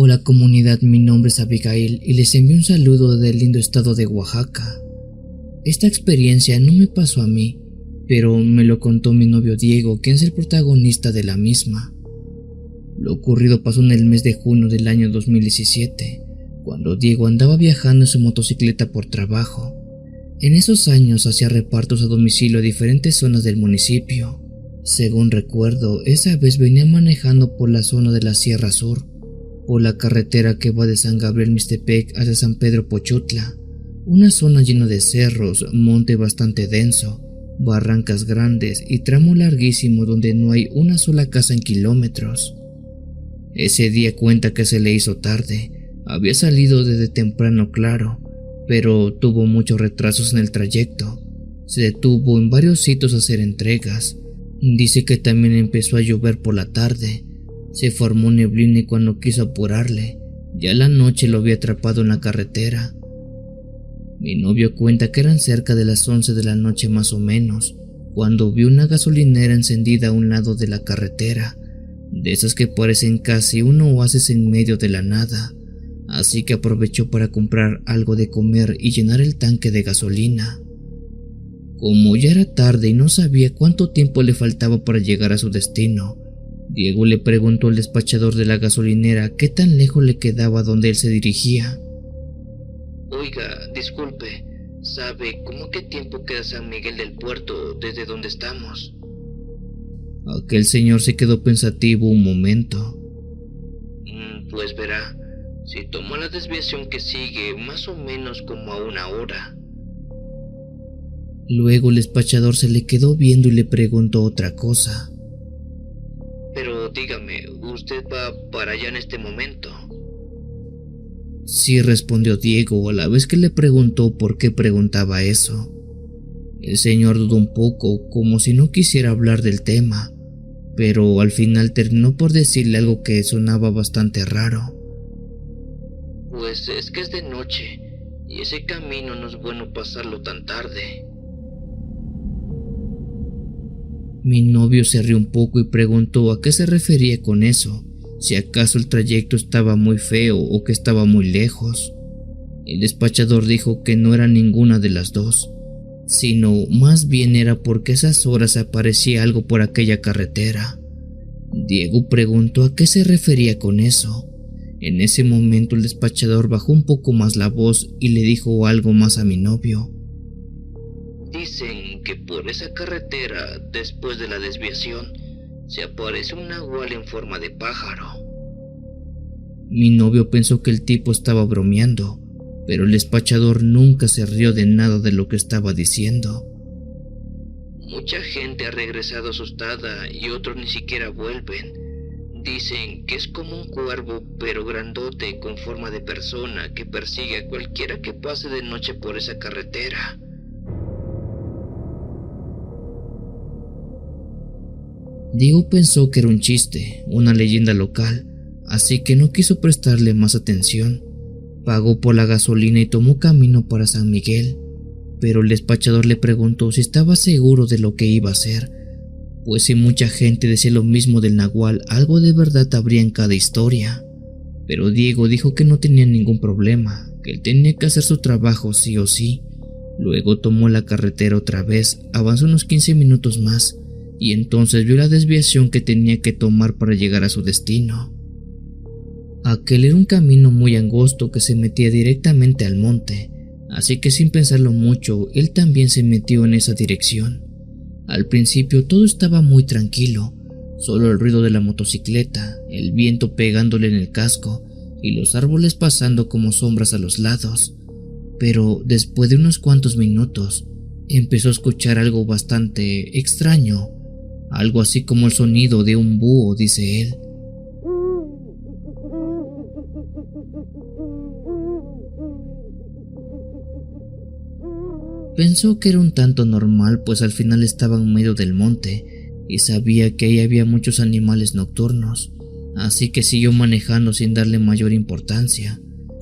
Hola comunidad, mi nombre es Abigail y les envío un saludo del lindo estado de Oaxaca. Esta experiencia no me pasó a mí, pero me lo contó mi novio Diego, quien es el protagonista de la misma. Lo ocurrido pasó en el mes de junio del año 2017, cuando Diego andaba viajando en su motocicleta por trabajo. En esos años hacía repartos a domicilio a diferentes zonas del municipio. Según recuerdo, esa vez venía manejando por la zona de la Sierra Sur, por la carretera que va de San Gabriel Mixtepec hacia San Pedro Pochutla, una zona llena de cerros, monte bastante denso, barrancas grandes y tramo larguísimo donde no hay una sola casa en kilómetros. Ese día cuenta que se le hizo tarde, había salido desde temprano claro, pero tuvo muchos retrasos en el trayecto, se detuvo en varios sitios a hacer entregas. Dice que también empezó a llover por la tarde, se formó neblina y cuando quiso apurarle, ya la noche lo había atrapado en la carretera. Mi novio cuenta que eran cerca de las 11 de la noche más o menos, cuando vio una gasolinera encendida a un lado de la carretera, de esas que parecen casi un oasis en medio de la nada, así que aprovechó para comprar algo de comer y llenar el tanque de gasolina. Como ya era tarde y no sabía cuánto tiempo le faltaba para llegar a su destino, Diego le preguntó al despachador de la gasolinera qué tan lejos le quedaba donde él se dirigía. Oiga, disculpe, ¿sabe cómo qué tiempo queda San Miguel del Puerto desde donde estamos? Aquel señor se quedó pensativo un momento. Pues verá, si toma la desviación que sigue, más o menos como a 1 hora. Luego el despachador se le quedó viendo y le preguntó otra cosa. Pero dígame, ¿usted va para allá en este momento? Sí, respondió Diego a la vez que le preguntó por qué preguntaba eso. El señor dudó un poco, como si no quisiera hablar del tema, pero al final terminó por decirle algo que sonaba bastante raro. Pues es que es de noche, y ese camino no es bueno pasarlo tan tarde. Mi novio se rió un poco y preguntó a qué se refería con eso, si acaso el trayecto estaba muy feo o que estaba muy lejos. El despachador dijo que no era ninguna de las dos, sino más bien era porque a esas horas aparecía algo por aquella carretera. Diego preguntó a qué se refería con eso. En ese momento el despachador bajó un poco más la voz y le dijo algo más a mi novio. Dicen que por esa carretera, después de la desviación, se aparece un nahual en forma de pájaro. Mi novio pensó que el tipo estaba bromeando, pero el despachador nunca se rió de nada de lo que estaba diciendo. Mucha gente ha regresado asustada y otros ni siquiera vuelven. Dicen que es como un cuervo, pero grandote con forma de persona que persigue a cualquiera que pase de noche por esa carretera. Diego pensó que era un chiste, una leyenda local, así que no quiso prestarle más atención. Pagó por la gasolina y tomó camino para San Miguel, pero el despachador le preguntó si estaba seguro de lo que iba a hacer, pues si mucha gente decía lo mismo del nahual, algo de verdad habría en cada historia. Pero Diego dijo que no tenía ningún problema, que él tenía que hacer su trabajo sí o sí. Luego tomó la carretera otra vez, avanzó unos 15 minutos más, y entonces vio la desviación que tenía que tomar para llegar a su destino. Aquel era un camino muy angosto que se metía directamente al monte, así que sin pensarlo mucho, él también se metió en esa dirección. Al principio todo estaba muy tranquilo, solo el ruido de la motocicleta, el viento pegándole en el casco y los árboles pasando como sombras a los lados. Pero después de unos cuantos minutos, empezó a escuchar algo bastante extraño. Algo así como el sonido de un búho, dice él. Pensó que era un tanto normal, pues al final estaba en medio del monte y sabía que ahí había muchos animales nocturnos, así que siguió manejando sin darle mayor importancia,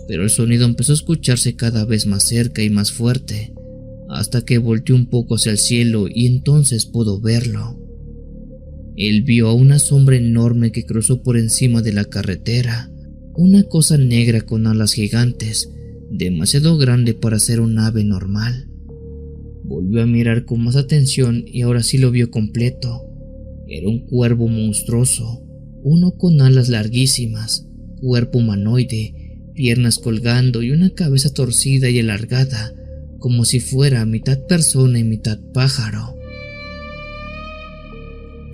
pero el sonido empezó a escucharse cada vez más cerca y más fuerte, hasta que volteó un poco hacia el cielo y entonces pudo verlo. Él vio a una sombra enorme que cruzó por encima de la carretera. una cosa negra con alas gigantes, demasiado grande para ser un ave normal. Volvió a mirar con más atención y ahora sí lo vio completo. Era un cuervo monstruoso, uno con alas larguísimas, cuerpo humanoide, piernas colgando y una cabeza torcida y alargada, como si fuera mitad persona y mitad pájaro.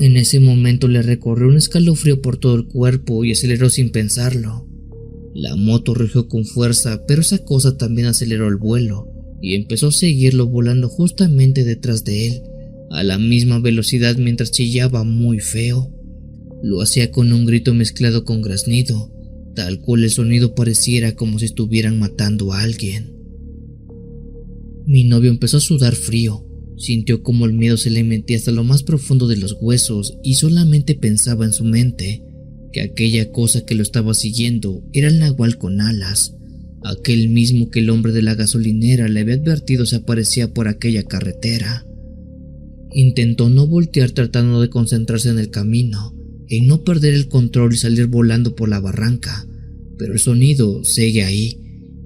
En ese momento le recorrió un escalofrío por todo el cuerpo y aceleró sin pensarlo. La moto rugió con fuerza, pero esa cosa también aceleró el vuelo y empezó a seguirlo volando justamente detrás de él, a la misma velocidad mientras chillaba muy feo. Lo hacía con un grito mezclado con graznido, tal cual el sonido pareciera como si estuvieran matando a alguien. Mi novio empezó a sudar frío, sintió como el miedo se le metía hasta lo más profundo de los huesos y solamente pensaba en su mente que aquella cosa que lo estaba siguiendo era el nahual con alas, aquel mismo que el hombre de la gasolinera le había advertido se aparecía por aquella carretera. Intentó no voltear tratando de concentrarse en el camino y no perder el control y salir volando por la barranca, pero el sonido sigue ahí,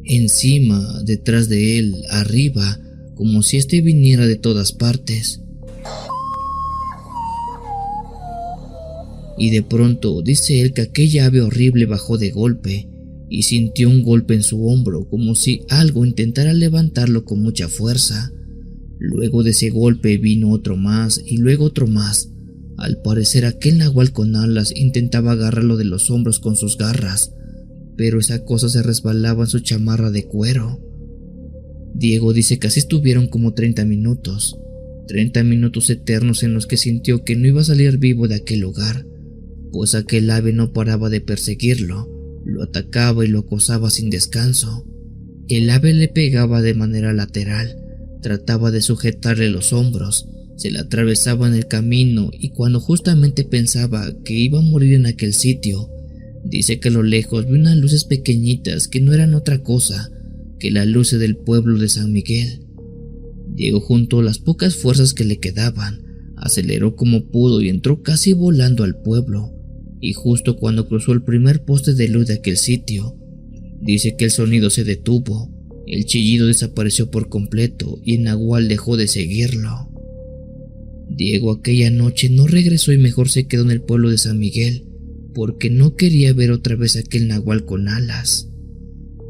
encima, detrás de él, arriba, como si este viniera de todas partes. Y de pronto dice él que aquella ave horrible bajó de golpe y sintió un golpe en su hombro como si algo intentara levantarlo con mucha fuerza. Luego de ese golpe vino otro más y luego otro más. Al parecer aquel nahual con alas intentaba agarrarlo de los hombros con sus garras, pero esa cosa se resbalaba en su chamarra de cuero. Diego dice que así estuvieron como 30 minutos eternos en los que sintió que no iba a salir vivo de aquel lugar, pues aquel ave no paraba de perseguirlo, lo atacaba y lo acosaba sin descanso. El ave le pegaba de manera lateral, trataba de sujetarle los hombros, se le atravesaba en el camino y cuando justamente pensaba que iba a morir en aquel sitio, dice que a lo lejos vio unas luces pequeñitas que no eran otra cosa que las luces del pueblo de San Miguel. Diego juntó las pocas fuerzas que le quedaban, aceleró como pudo y entró casi volando al pueblo, y justo cuando cruzó el primer poste de luz de aquel sitio, dice que el sonido se detuvo, el chillido desapareció por completo y el nahual dejó de seguirlo. Diego aquella noche no regresó y mejor se quedó en el pueblo de San Miguel, porque no quería ver otra vez aquel nahual con alas.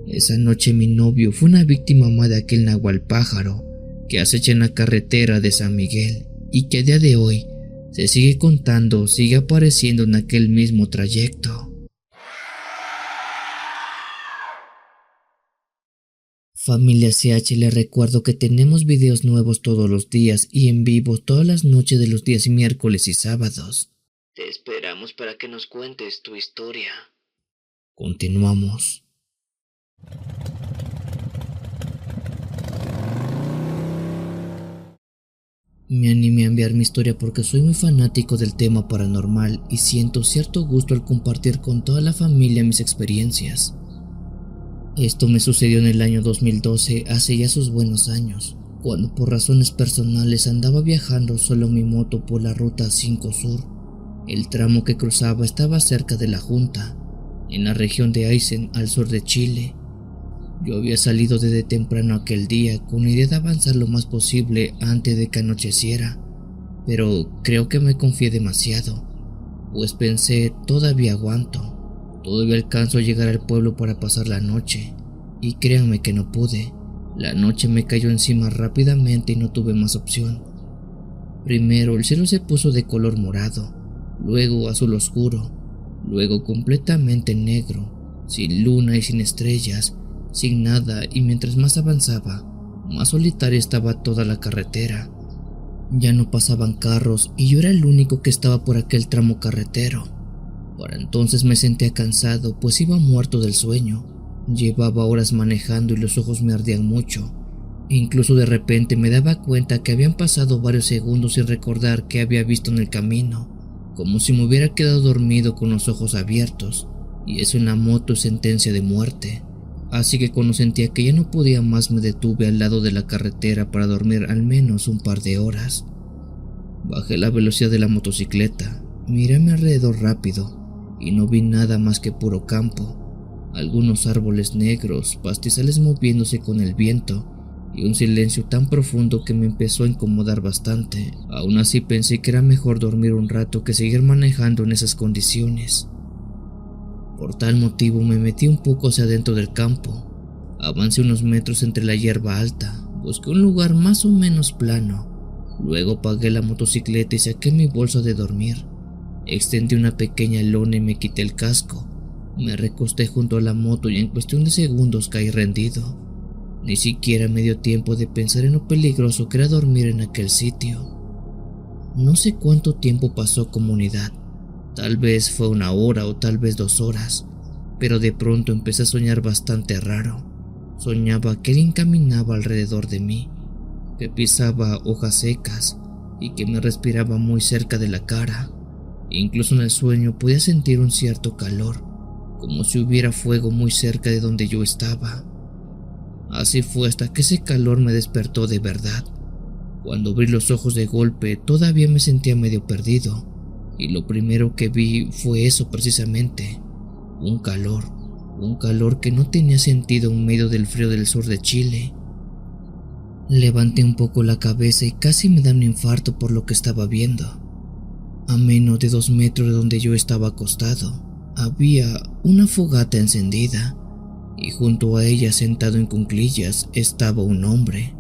Esa noche mi novio fue una víctima más de aquel nahual pájaro que acecha en la carretera de San Miguel y que a día de hoy se sigue contando, sigue apareciendo en aquel mismo trayecto. Familia CH, les recuerdo que tenemos videos nuevos todos los días y en vivo todas las noches de los días miércoles y sábados. Te esperamos para que nos cuentes tu historia. Continuamos. Me animé a enviar mi historia porque soy muy fanático del tema paranormal y siento cierto gusto al compartir con toda la familia mis experiencias. Esto me sucedió en el año 2012, hace ya sus buenos años, cuando por razones personales andaba viajando solo en mi moto por la ruta 5 Sur. El tramo que cruzaba estaba cerca de La Junta, en la región de Aysén, al sur de Chile. Yo había salido desde temprano aquel día con la idea de avanzar lo más posible antes de que anocheciera, pero creo que me confié demasiado, pues pensé, todavía aguanto, todavía alcanzo a llegar al pueblo para pasar la noche, y créanme que no pude. La noche me cayó encima rápidamente y no tuve más opción. Primero el cielo se puso de color morado, luego azul oscuro, luego completamente negro, sin luna y sin estrellas, sin nada, y mientras más avanzaba, más solitaria estaba toda la carretera. Ya no pasaban carros y yo era el único que estaba por aquel tramo carretero. Para entonces me sentía cansado, pues iba muerto del sueño. Llevaba horas manejando y los ojos me ardían mucho. Incluso de repente me daba cuenta que habían pasado varios segundos sin recordar qué había visto en el camino, como si me hubiera quedado dormido con los ojos abiertos, y eso en la moto es sentencia de muerte. Así que cuando sentía que ya no podía más me detuve al lado de la carretera para dormir al menos un par de horas. Bajé la velocidad de la motocicleta, miré a mi alrededor rápido y no vi nada más que puro campo. algunos árboles negros, pastizales moviéndose con el viento y un silencio tan profundo que me empezó a incomodar bastante. Aún así pensé que era mejor dormir un rato que seguir manejando en esas condiciones. Por tal motivo me metí un poco hacia adentro del campo. Avancé unos metros entre la hierba alta, busqué un lugar más o menos plano. Luego apagué la motocicleta y saqué mi bolsa de dormir. Extendí una pequeña lona y me quité el casco. Me recosté junto a la moto y en cuestión de segundos caí rendido. Ni siquiera me dio tiempo de pensar en lo peligroso que era dormir en aquel sitio. No sé cuánto tiempo pasó comunidad. Tal vez fue 1 hora o tal vez 2 horas, pero de pronto empecé a soñar bastante raro. Soñaba que alguien caminaba alrededor de mí, que pisaba hojas secas y que me respiraba muy cerca de la cara. Incluso en el sueño podía sentir un cierto calor, como si hubiera fuego muy cerca de donde yo estaba. Así fue hasta que ese calor me despertó de verdad. Cuando abrí los ojos de golpe todavía me sentía medio perdido, y lo primero que vi fue eso precisamente, un calor que no tenía sentido en medio del frío del sur de Chile. Levanté un poco la cabeza y casi me da un infarto por lo que estaba viendo. A menos de 2 metros de donde yo estaba acostado, había una fogata encendida, y junto a ella, sentado en cuclillas, estaba un hombre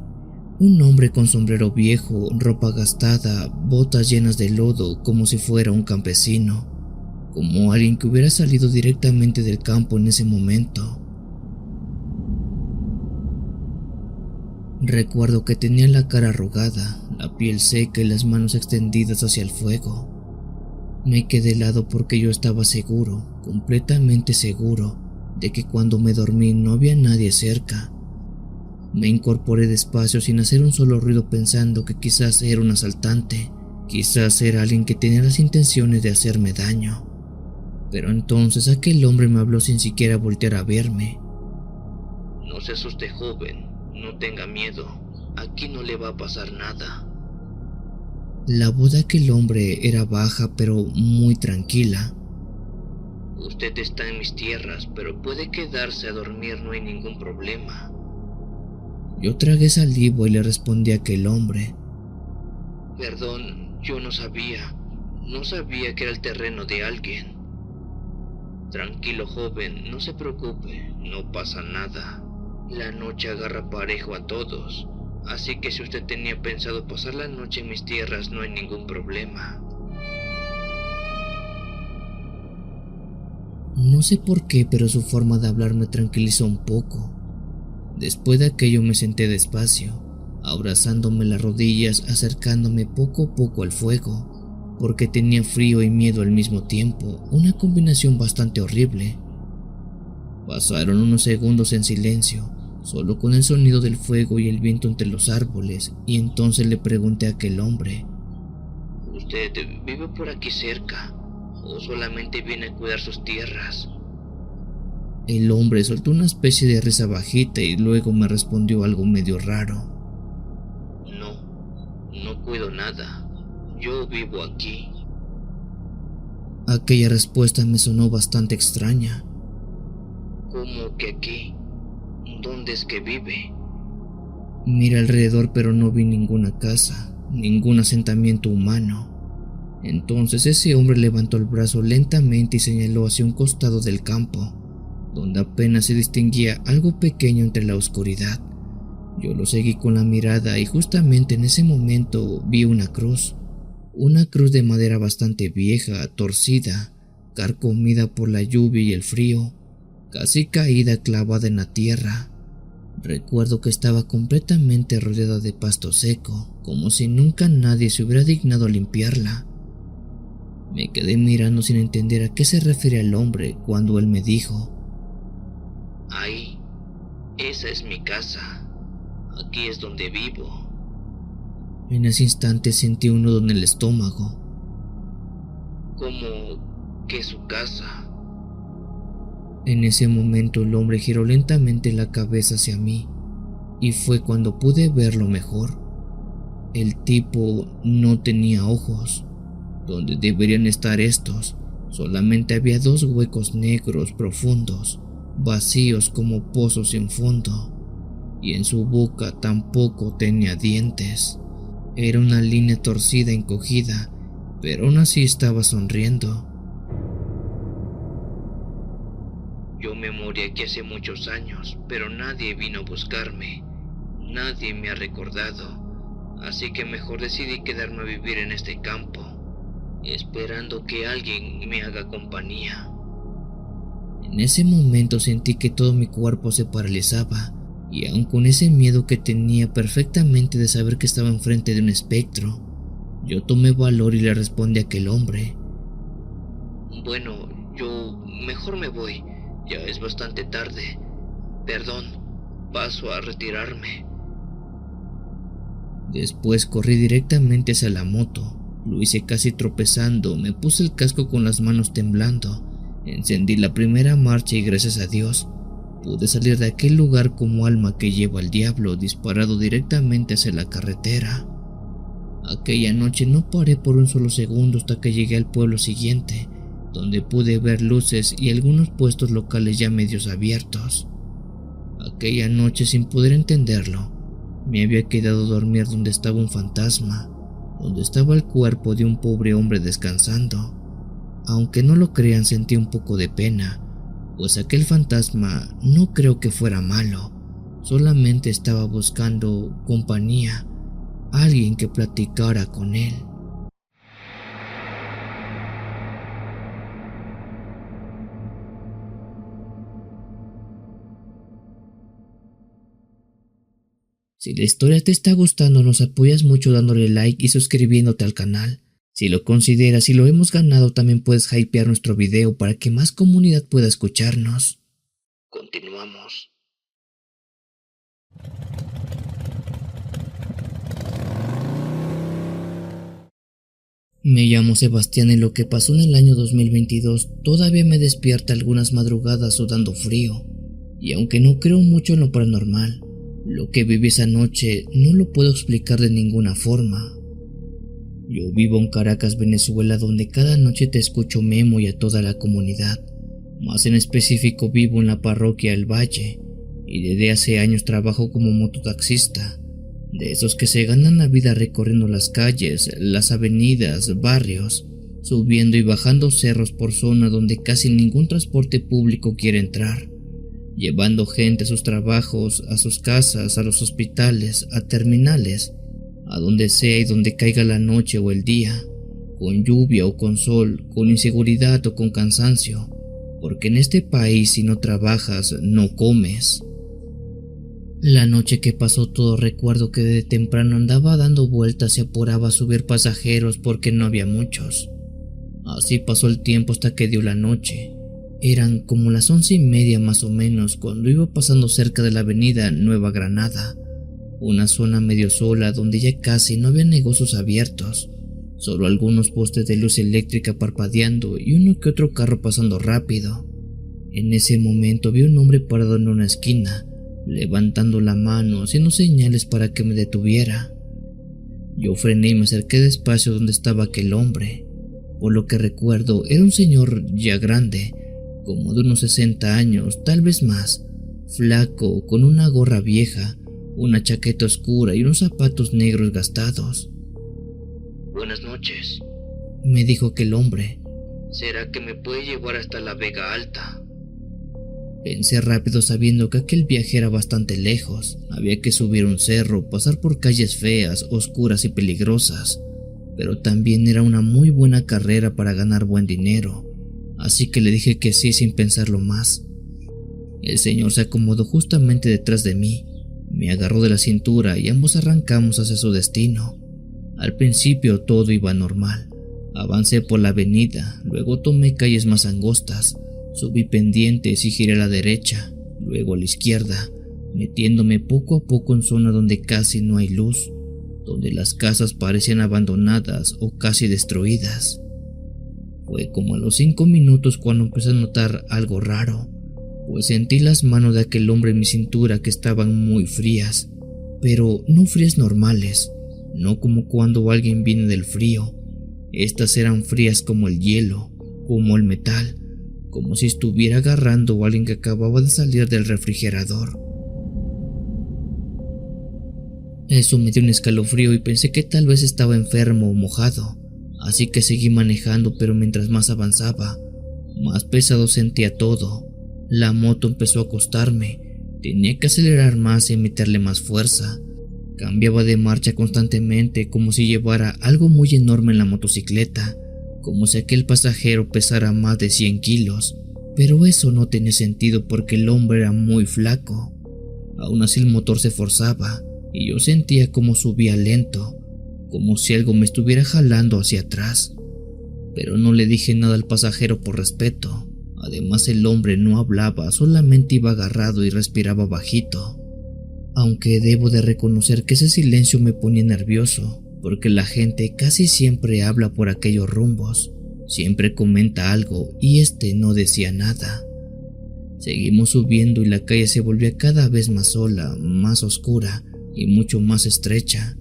con sombrero viejo, ropa gastada, botas llenas de lodo, como si fuera un campesino, como alguien que hubiera salido directamente del campo en ese momento. Recuerdo que tenía la cara arrugada, la piel seca y las manos extendidas hacia el fuego. Me quedé helado porque yo estaba seguro, completamente seguro, de que cuando me dormí no había nadie cerca. Me incorporé despacio sin hacer un solo ruido pensando que quizás era un asaltante, quizás era alguien que tenía las intenciones de hacerme daño. Pero entonces aquel hombre me habló sin siquiera voltear a verme. No se asuste, joven, no tenga miedo, aquí no le va a pasar nada. La voz de aquel hombre era baja pero muy tranquila. Usted está en mis tierras, pero puede quedarse a dormir, no hay ningún problema. Yo tragué saliva y le respondí a aquel hombre. Perdón, yo no sabía que era el terreno de alguien. Tranquilo, joven, no se preocupe, no pasa nada. La noche agarra parejo a todos, así que si usted tenía pensado pasar la noche en mis tierras, no hay ningún problema. No sé por qué, pero su forma de hablar me tranquilizó un poco. Después de aquello me senté despacio, abrazándome las rodillas, acercándome poco a poco al fuego, porque tenía frío y miedo al mismo tiempo, una combinación bastante horrible. Pasaron unos segundos en silencio, solo con el sonido del fuego y el viento entre los árboles, y entonces le pregunté a aquel hombre: ¿Usted vive por aquí cerca o solamente viene a cuidar sus tierras? El hombre soltó una especie de risa bajita y luego me respondió algo medio raro. No cuido nada, yo vivo aquí. Aquella respuesta me sonó bastante extraña. ¿Cómo que aquí? ¿Dónde es que vive? Miré alrededor pero no vi ninguna casa, ningún asentamiento humano. Entonces ese hombre levantó el brazo lentamente y señaló hacia un costado del campo, donde apenas se distinguía algo pequeño entre la oscuridad. Yo lo seguí con la mirada y justamente en ese momento vi una cruz de madera bastante vieja, torcida, carcomida por la lluvia y el frío, casi caída clavada en la tierra. Recuerdo que estaba completamente rodeada de pasto seco, como si nunca nadie se hubiera dignado a limpiarla. Me quedé mirando sin entender a qué se refería el hombre cuando él me dijo: Ahí, esa es mi casa. Aquí es donde vivo. En ese instante sentí un nudo en el estómago. ¿Cómo que su casa? En ese momento el hombre giró lentamente la cabeza hacia mí, y fue cuando pude verlo mejor. El tipo no tenía ojos. Donde deberían estar estos, solamente había 2 huecos negros profundos, vacíos como pozos sin fondo, y en su boca tampoco tenía dientes. Era una línea torcida, encogida, pero aún así estaba sonriendo. Yo me morí aquí hace muchos años, pero nadie vino a buscarme. Nadie me ha recordado, así que mejor decidí quedarme a vivir en este campo, esperando que alguien me haga compañía. En ese momento sentí que todo mi cuerpo se paralizaba, y aun con ese miedo que tenía perfectamente de saber que estaba enfrente de un espectro, yo tomé valor y le respondí a aquel hombre. Bueno, yo mejor me voy, ya es bastante tarde. Perdón, paso a retirarme. Después corrí directamente hacia la moto. Lo hice casi tropezando, me puse el casco con las manos temblando, encendí la primera marcha y gracias a Dios pude salir de aquel lugar como alma que lleva al diablo, disparado directamente hacia la carretera. Aquella noche no paré por un solo segundo hasta que llegué al pueblo siguiente, donde pude ver luces y algunos puestos locales ya medios abiertos. Aquella noche, sin poder entenderlo, me había quedado a dormir donde estaba un fantasma, donde estaba el cuerpo de un pobre hombre descansando. Aunque no lo crean, sentí un poco de pena, pues aquel fantasma no creo que fuera malo, solamente estaba buscando compañía, alguien que platicara con él. Si la historia te está gustando, nos apoyas mucho dándole like y suscribiéndote al canal. Si lo consideras y lo hemos ganado, también puedes hypear nuestro video para que más comunidad pueda escucharnos. Continuamos. Me llamo Sebastián y lo que pasó en el año 2022 todavía me despierta algunas madrugadas sudando frío. Y aunque no creo mucho en lo paranormal, lo que viví esa noche no lo puedo explicar de ninguna forma. Yo vivo en Caracas, Venezuela, donde cada noche te escucho Memo y a toda la comunidad. Más en específico vivo en la parroquia El Valle, y desde hace años trabajo como mototaxista, de esos que se ganan la vida recorriendo las calles, las avenidas, barrios, subiendo y bajando cerros por zona donde casi ningún transporte público quiere entrar, llevando gente a sus trabajos, a sus casas, a los hospitales, a terminales, a donde sea y donde caiga la noche o el día, con lluvia o con sol, con inseguridad o con cansancio, porque en este país si no trabajas, no comes. La noche que pasó todo recuerdo que desde temprano andaba dando vueltas y apuraba a subir pasajeros porque no había muchos. Así pasó el tiempo hasta que dio la noche. Eran como las 11:30 más o menos cuando iba pasando cerca de la avenida Nueva Granada, una zona medio sola donde ya casi no había negocios abiertos, solo algunos postes de luz eléctrica parpadeando y uno que otro carro pasando rápido. En ese momento vi un hombre parado en una esquina, levantando la mano, haciendo señales para que me detuviera. Yo frené y me acerqué despacio donde estaba aquel hombre. Por lo que recuerdo, era un señor ya grande, como de unos 60 años, tal vez más, flaco, con una gorra vieja, una chaqueta oscura y unos zapatos negros gastados. Buenas noches, me dijo aquel hombre. ¿Será que me puede llevar hasta la Vega Alta? Pensé rápido sabiendo que aquel viaje era bastante lejos. Había que subir un cerro, pasar por calles feas, oscuras y peligrosas. Pero también era una muy buena carrera para ganar buen dinero. Así que le dije que sí sin pensarlo más. El señor se acomodó justamente detrás de mí. Me agarró de la cintura y ambos arrancamos hacia su destino. Al principio todo iba normal. Avancé por la avenida, luego tomé calles más angostas, subí pendientes y giré a la derecha, luego a la izquierda, metiéndome poco a poco en zona donde casi no hay luz, donde las casas parecían abandonadas o casi destruidas. Fue como a los 5 minutos cuando empecé a notar algo raro, pues sentí las manos de aquel hombre en mi cintura que estaban muy frías, pero no frías normales, no como cuando alguien viene del frío. Estas eran frías como el hielo, como el metal, como si estuviera agarrando a alguien que acababa de salir del refrigerador. Eso me dio un escalofrío y pensé que tal vez estaba enfermo o mojado, así que seguí manejando, pero mientras más avanzaba, más pesado sentía todo. La moto empezó a costarme, tenía que acelerar más y meterle más fuerza. Cambiaba de marcha constantemente como si llevara algo muy enorme en la motocicleta, como si aquel pasajero pesara más de 100 kilos, pero eso no tenía sentido porque el hombre era muy flaco. Aún así el motor se forzaba y yo sentía como subía lento, como si algo me estuviera jalando hacia atrás. Pero no le dije nada al pasajero por respeto. Además el hombre no hablaba, solamente iba agarrado y respiraba bajito. Aunque debo de reconocer que ese silencio me ponía nervioso, porque la gente casi siempre habla por aquellos rumbos, siempre comenta algo y no decía nada. Seguimos subiendo y la calle se volvía cada vez más sola, más oscura y mucho más estrecha.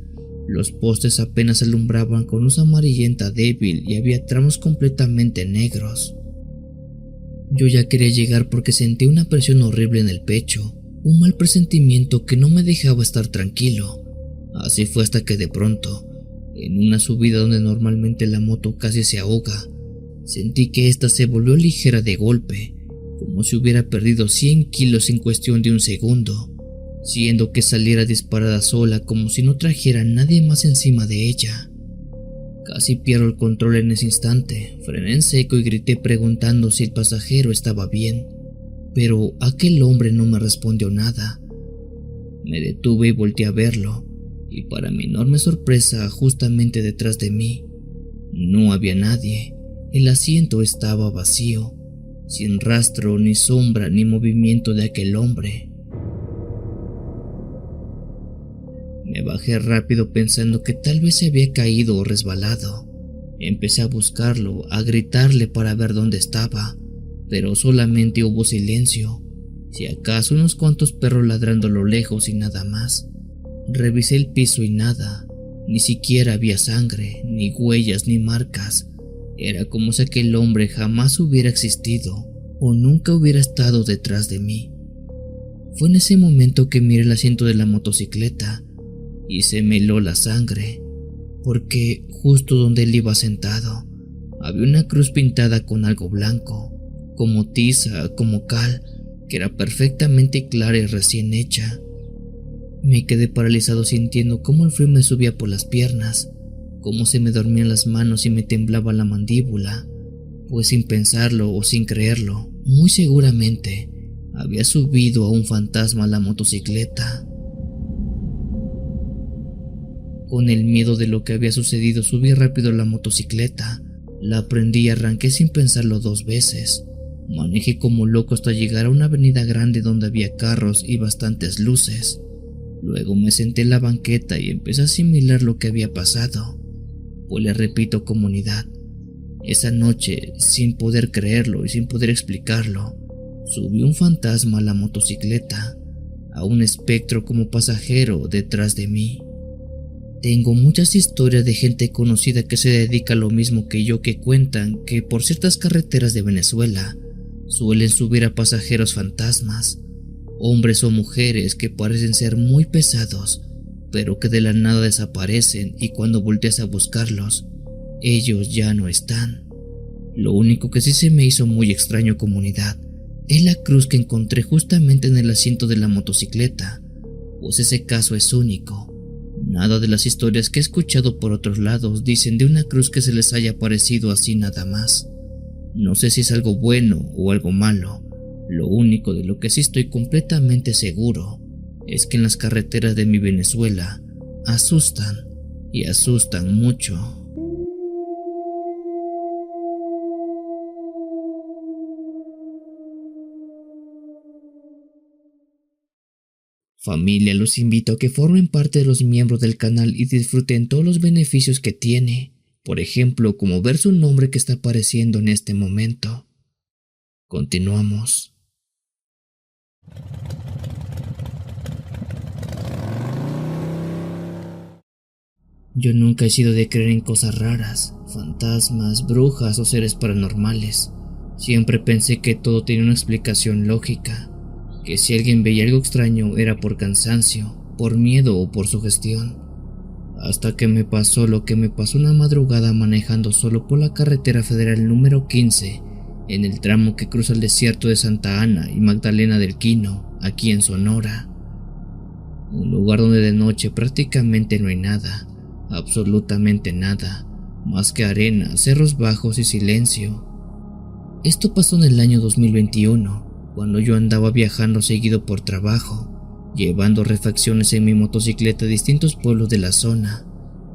Los postes apenas alumbraban con luz amarillenta débil y había tramos completamente negros. Yo ya quería llegar porque sentí una presión horrible en el pecho, un mal presentimiento que no me dejaba estar tranquilo. Así fue hasta que de pronto, en una subida donde normalmente la moto casi se ahoga, sentí que esta se volvió ligera de golpe, como si hubiera perdido 100 kilos en cuestión de un segundo, siendo que saliera disparada sola como si no trajera a nadie más encima de ella. Casi pierdo el control en ese instante, frené en seco y grité preguntando si el pasajero estaba bien, pero aquel hombre no me respondió nada. Me detuve y volteé a verlo, y para mi enorme sorpresa, justamente detrás de mí, no había nadie. El asiento estaba vacío, sin rastro, ni sombra, ni movimiento de aquel hombre. Me bajé rápido pensando que tal vez se había caído o resbalado. Empecé a buscarlo, a gritarle para ver dónde estaba, pero solamente hubo silencio, si acaso unos cuantos perros ladrando a lo lejos y nada más. Revisé el piso y nada, ni siquiera había sangre, ni huellas, ni marcas. Era como si aquel hombre jamás hubiera existido o nunca hubiera estado detrás de mí. Fue en ese momento que miré el asiento de la motocicleta y se me heló la sangre, porque justo donde él iba sentado había una cruz pintada con algo blanco, como tiza, como cal, que era perfectamente clara y recién hecha. Me quedé paralizado sintiendo cómo el frío me subía por las piernas, cómo se me dormían las manos y me temblaba la mandíbula, pues sin pensarlo o sin creerlo, muy seguramente había subido a un fantasma a la motocicleta. Con el miedo de lo que había sucedido, subí rápido a la motocicleta, la prendí y arranqué sin pensarlo 2 veces. Manejé como loco hasta llegar a una avenida grande donde había carros y bastantes luces. Luego me senté en la banqueta y empecé a asimilar lo que había pasado. Pues le repito, comunidad, esa noche, sin poder creerlo y sin poder explicarlo, subió un fantasma a la motocicleta, a un espectro como pasajero detrás de mí. Tengo muchas historias de gente conocida que se dedica a lo mismo que yo, que cuentan que por ciertas carreteras de Venezuela suelen subir a pasajeros fantasmas, hombres o mujeres que parecen ser muy pesados, pero que de la nada desaparecen y cuando volteas a buscarlos, ellos ya no están. Lo único que sí se me hizo muy extraño, comunidad, es la cruz que encontré justamente en el asiento de la motocicleta, pues ese caso es único. Nada de las historias que he escuchado por otros lados dicen de una cruz que se les haya parecido así nada más. No sé si es algo bueno o algo malo. Lo único de lo que sí estoy completamente seguro es que en las carreteras de mi Venezuela asustan y asustan mucho. Familia, los invito a que formen parte de los miembros del canal y disfruten todos los beneficios que tiene, por ejemplo, como ver su nombre que está apareciendo en este momento. Continuamos. Yo nunca he sido de creer en cosas raras, fantasmas, brujas o seres paranormales, Siempre pensé que todo tenía una explicación lógica, que si alguien veía algo extraño era por cansancio, por miedo o por sugestión. Hasta que me pasó lo que me pasó una madrugada manejando solo por la carretera federal número 15, en el tramo que cruza el desierto de Santa Ana y Magdalena del Quino, aquí en Sonora. Un lugar donde de noche prácticamente no hay nada, absolutamente nada, más que arena, cerros bajos y silencio. Esto pasó en el año 2021, cuando yo andaba viajando seguido por trabajo, llevando refacciones en mi motocicleta a distintos pueblos de la zona,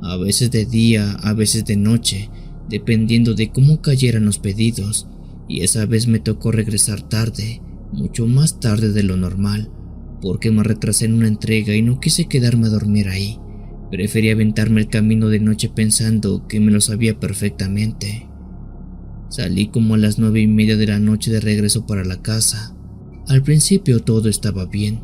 a veces de día, a veces de noche, dependiendo de cómo cayeran los pedidos, y esa vez me tocó regresar tarde, mucho más tarde de lo normal, porque me retrasé en una entrega y no quise quedarme a dormir ahí. Preferí aventarme el camino de noche pensando que me lo sabía perfectamente. Salí como a las 9:30 de la noche de regreso para la casa. Al principio todo estaba bien.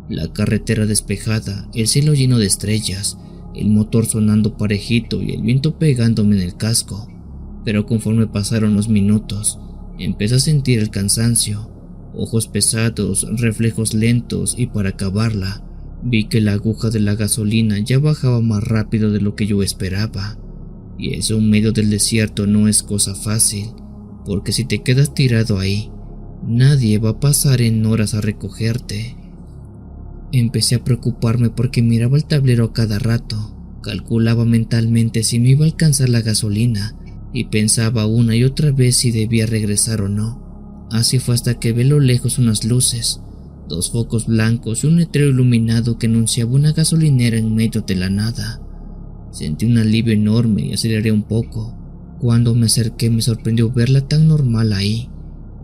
La carretera despejada, el cielo lleno de estrellas, el motor sonando parejito y el viento pegándome en el casco. Pero conforme pasaron los minutos, empecé a sentir el cansancio, ojos pesados, reflejos lentos y para acabarla, vi que la aguja de la gasolina ya bajaba más rápido de lo que yo esperaba. Y eso en medio del desierto no es cosa fácil, porque si te quedas tirado ahí, nadie va a pasar en horas a recogerte. Empecé a preocuparme porque miraba el tablero a cada rato, calculaba mentalmente si me iba a alcanzar la gasolina y pensaba una y otra vez si debía regresar o no. Así fue hasta que vi a lo lejos unas luces, 2 focos blancos y un letrero iluminado que anunciaba una gasolinera en medio de la nada. Sentí un alivio enorme y aceleré un poco. Cuando me acerqué me sorprendió verla tan normal ahí,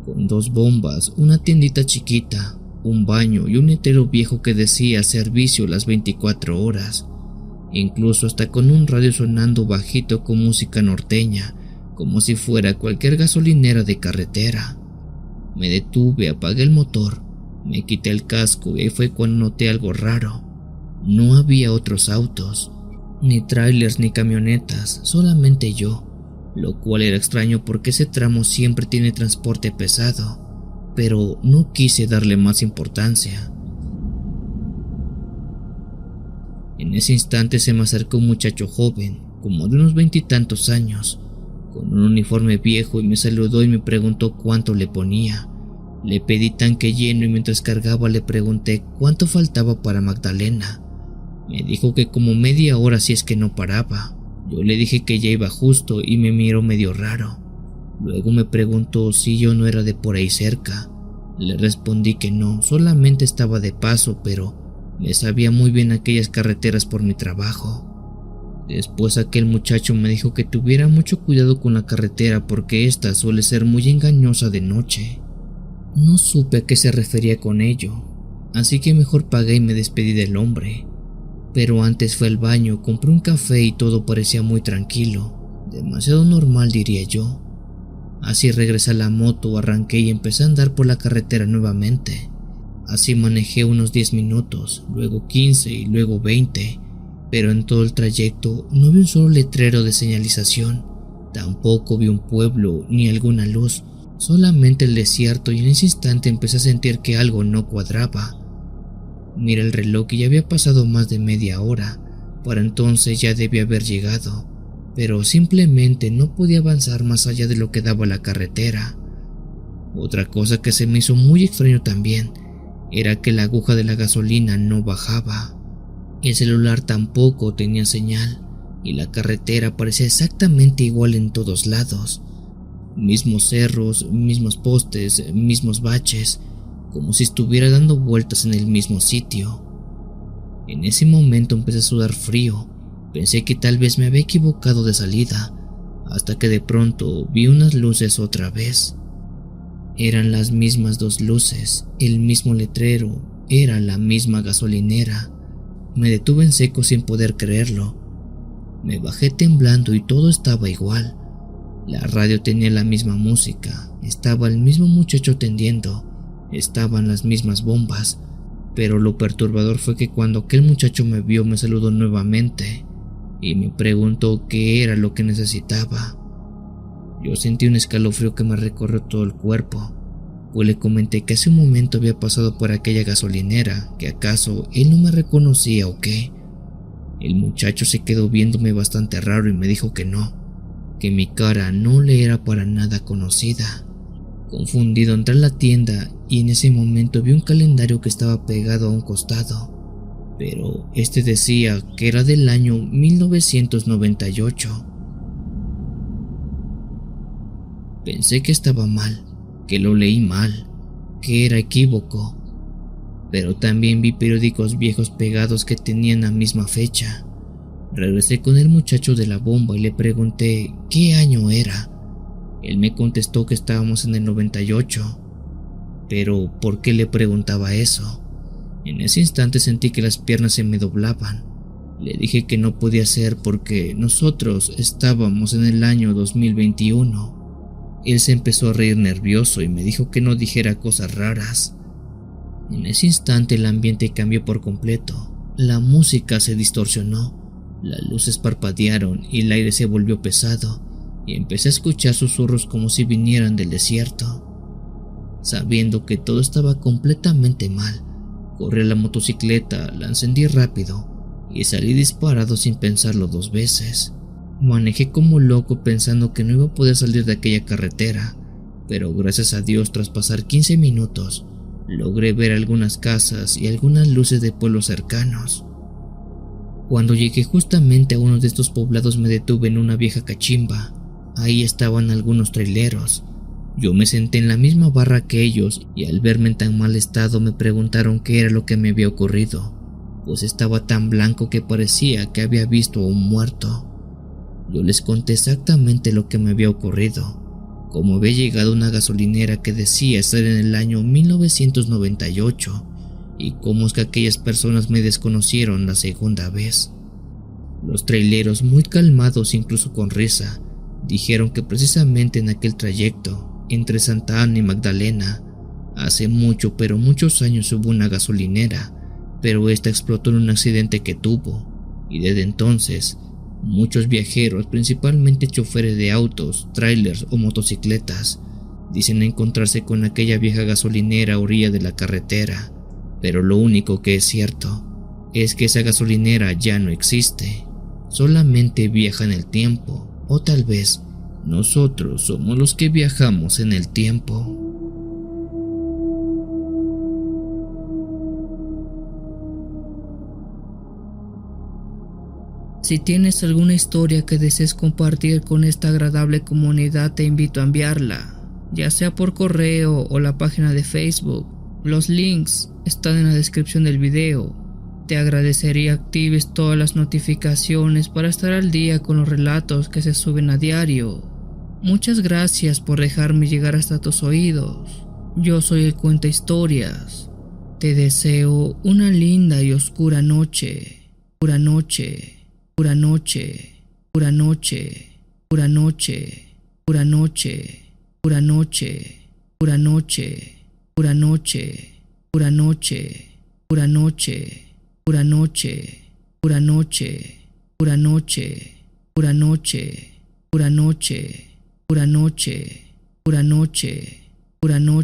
con 2 bombas, una tiendita chiquita, un baño y un letrero viejo que decía servicio las 24 horas, incluso hasta con un radio sonando bajito con música norteña, como si fuera cualquier gasolinera de carretera. Me detuve, apagué el motor, me quité el casco y ahí fue cuando noté algo raro. No había otros autos, ni trailers ni camionetas, solamente yo, lo cual era extraño porque ese tramo siempre tiene transporte pesado. Pero no quise darle más importancia. En ese instante se me acercó un muchacho joven, como de unos 20 y tantos años, con un uniforme viejo y me saludó y me preguntó cuánto le ponía. Le pedí tanque lleno y mientras cargaba le pregunté cuánto faltaba para Magdalena. Me dijo que como media hora si es que no paraba. Yo le dije que ya iba justo y me miró medio raro. Luego me preguntó si yo no era de por ahí cerca. Le respondí que no, solamente estaba de paso, pero me sabía muy bien aquellas carreteras por mi trabajo. Después aquel muchacho me dijo que tuviera mucho cuidado con la carretera porque esta suele ser muy engañosa de noche. No supe a qué se refería con ello, así que mejor pagué y me despedí del hombre. Pero antes fui al baño, compré un café y todo parecía muy tranquilo, demasiado normal diría yo. Así regresé a la moto, arranqué y empecé a andar por la carretera nuevamente. Así manejé unos 10 minutos, luego 15 y luego 20, pero en todo el trayecto no vi un solo letrero de señalización, tampoco vi un pueblo ni alguna luz, solamente el desierto y en ese instante empecé a sentir que algo no cuadraba. Miré el reloj y ya había pasado más de media hora, para entonces ya debía haber llegado. Pero simplemente no podía avanzar más allá de lo que daba la carretera. Otra cosa que se me hizo muy extraño también era que la aguja de la gasolina no bajaba. El celular tampoco tenía señal y la carretera parecía exactamente igual en todos lados. Mismos cerros, mismos postes, mismos baches, como si estuviera dando vueltas en el mismo sitio. En ese momento empecé a sudar frío. Pensé que tal vez me había equivocado de salida, hasta que de pronto vi unas luces otra vez. Eran las mismas 2 luces, el mismo letrero, era la misma gasolinera. Me detuve en seco sin poder creerlo. Me bajé temblando y todo estaba igual. La radio tenía la misma música, estaba el mismo muchacho atendiendo, estaban las mismas bombas, pero lo perturbador fue que cuando aquel muchacho me vio me saludó nuevamente y me preguntó qué era lo que necesitaba. Yo sentí un escalofrío que me recorrió todo el cuerpo, pues le comenté que hace un momento había pasado por aquella gasolinera, que acaso él no me reconocía o qué. El muchacho se quedó viéndome bastante raro y me dijo que no, que mi cara no le era para nada conocida. Confundido entré a la tienda y en ese momento vi un calendario que estaba pegado a un costado, pero este decía que era del año 1998. Pensé que estaba mal, que lo leí mal, que era equívoco, pero también vi periódicos viejos pegados que tenían la misma fecha. Regresé con el muchacho de la bomba y le pregunté qué año era. Él me contestó que estábamos en el 98, pero ¿por qué le preguntaba eso? En ese instante sentí que las piernas se me doblaban. Le dije que no podía ser porque nosotros estábamos en el año 2021. Él se empezó a reír nervioso y me dijo que no dijera cosas raras. En ese instante el ambiente cambió por completo. La música se distorsionó, las luces parpadearon y el aire se volvió pesado, y empecé a escuchar susurros como si vinieran del desierto. Sabiendo que todo estaba completamente mal, corrí a la motocicleta, la encendí rápido y salí disparado sin pensarlo 2 veces. Manejé como loco pensando que no iba a poder salir de aquella carretera, pero gracias a Dios, tras pasar 15 minutos, logré ver algunas casas y algunas luces de pueblos cercanos. Cuando llegué justamente a uno de estos poblados me detuve en una vieja cachimba. Ahí estaban algunos traileros. Yo me senté en la misma barra que ellos y al verme en tan mal estado me preguntaron qué era lo que me había ocurrido, pues estaba tan blanco que parecía que había visto a un muerto. Yo les conté exactamente lo que me había ocurrido, cómo había llegado a una gasolinera que decía estar en el año 1998 y cómo es que aquellas personas me desconocieron la segunda vez. Los traileros, muy calmados incluso con risa, dijeron que precisamente en aquel trayecto, entre Santa Ana y Magdalena, hace mucho pero muchos años hubo una gasolinera, pero esta explotó en un accidente que tuvo, y desde entonces, muchos viajeros, principalmente choferes de autos, trailers o motocicletas, dicen encontrarse con aquella vieja gasolinera a orilla de la carretera, pero lo único que es cierto es que esa gasolinera ya no existe, solamente viaja en el tiempo. O tal vez nosotros somos los que viajamos en el tiempo. Si tienes alguna historia que desees compartir con esta agradable comunidad, te invito a enviarla, ya sea por correo o la página de Facebook. Los links están en la descripción del video. Te agradecería actives todas las notificaciones para estar al día con los relatos que se suben a diario. Muchas gracias por dejarme llegar hasta tus oídos. Yo soy el Cuenta Historias. Te deseo una linda y oscura noche. Pura noche, pura noche, pura noche, pura noche, pura noche, pura noche, pura noche, pura noche, pura noche, pura noche. Pura noche, pura noche, pura noche, pura noche, pura noche, pura noche, pura noche, pura noche.